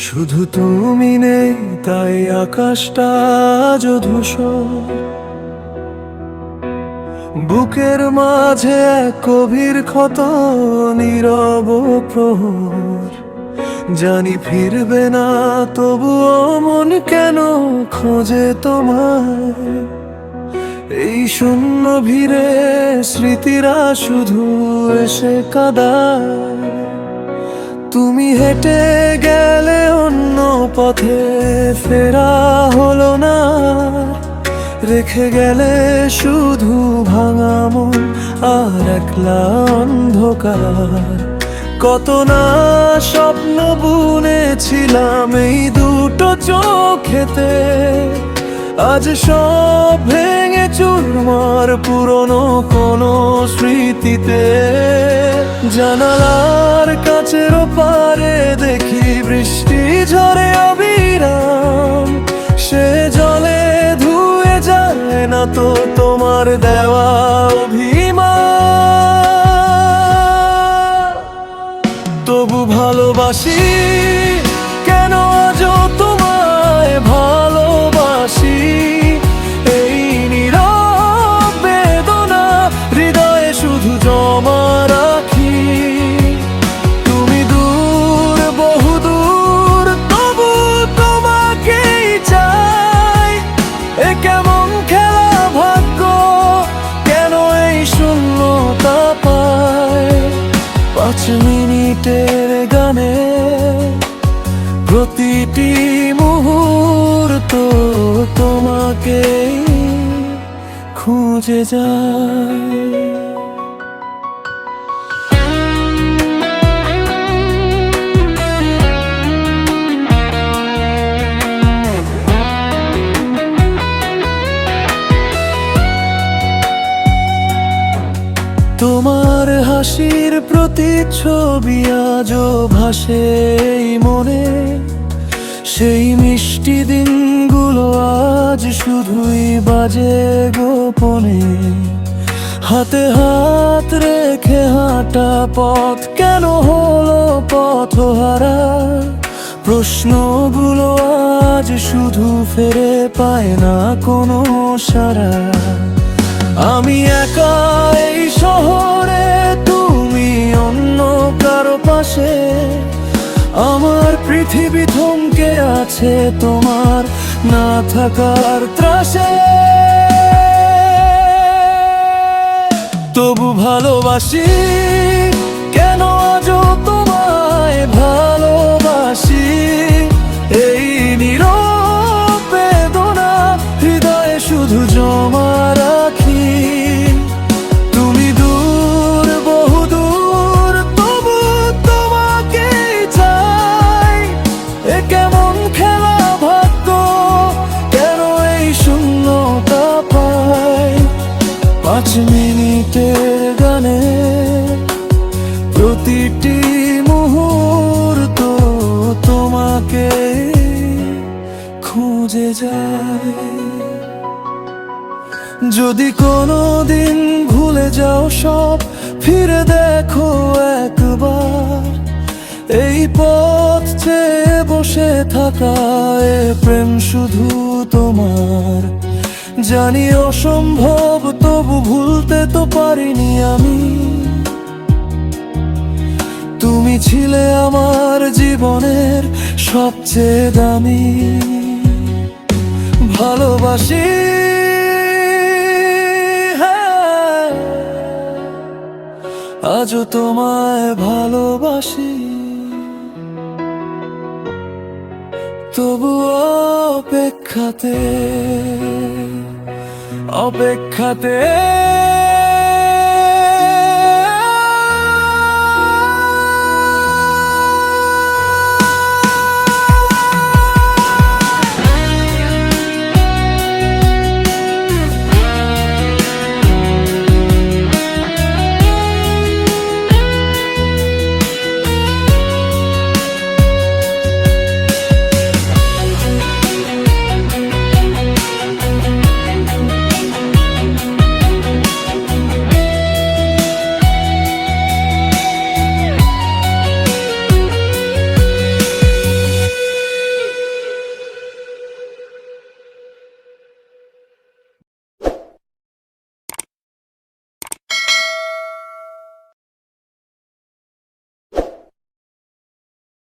শুধু তুমি নেই তাই আকাশটা আজ ধূসর, বুকের মাঝে এক গভীর ক্ষত, নীরব প্রহর। জানি ফিরবে না, তবুও মন কেন খোঁজে তোমায়। এই শূন্য ভিড়ে স্মৃতিরা শুধু এসে কাঁদায়। তুমি হেঁটে গেলে অন্য পথে ফেরা হলো না, রেখে গেলে শুধু ভাঙা মন আর একলা অন্ধকার। কত না স্বপ্ন বুনেছিলাম এই দুটো চোখেতে, আজ সব ভেঙে চুরমার পুরনো কোনো স্মৃতিতে। জানালার কাচের পারে দেখি বৃষ্টি ঝরে অবিরাম, সে জলে ধুয়ে যায় না তো তোমার দেওয়া অভিমান। তবু ভালোবাসি কেন আজও তোমায় ভালোবাসি। এই নীরব বেদনা হৃদয়ে শুধু জমা রাখি। তুমি দূর বহু দূর, তবু তোমাকেই চাই। এ কেমন খেলা ভাগ্য, কেন এই শূন্যতা পায়। 5 মিনিটের গানে প্রতিটি মুহূর্ত তোমাকে খুঁজে যায়। তোমার হাসির প্রতিচ্ছবি আজও ভাসে এই মনে। সেই মিষ্টি দিনগুলো আজ শুধুই বাজে গোপনে। হাতে হাত রেখে হাঁটা পথ কেন হলো পথহারা। প্রশ্নগুলো আজ শুধু ফেরে পায় না কোনো সাড়া। আমি একা এই শহরে, তুমি অন্য কারো পাশে। আমার পৃথিবী থমকে আছে তোমার না থাকার ত্রাসে। তবু ভালোবাসি কেন আজও তোমায় ভালোবাসি। এই নীরব বেদনা হৃদয়ে শুধু জমা রাখি। তুমি দূর বহু দূর, তবু তোমাকেই চাই। এ কেমন খেলা ভাগ্য, কেন এই শূন্যতা পাই। 5 মিনিটের গানে প্রতিটি মুহূর্ত তোমাকে খুঁজে যায়। যদি কোনো দিন ভুলে যাও সব, ফিরে দেখো একবার। এই পথ চেয়ে বসে থাকা এ প্রেম শুধু তোমার। জানি অসম্ভব, তবু ভুলতে তো পারিনি আমি। তুমি ছিলে আমার জীবনের সবচেয়ে দামি। ভালোবাসি আজও তোমায় ভালোবাসি। তবু অপেক্ষাতে অপেক্ষাতে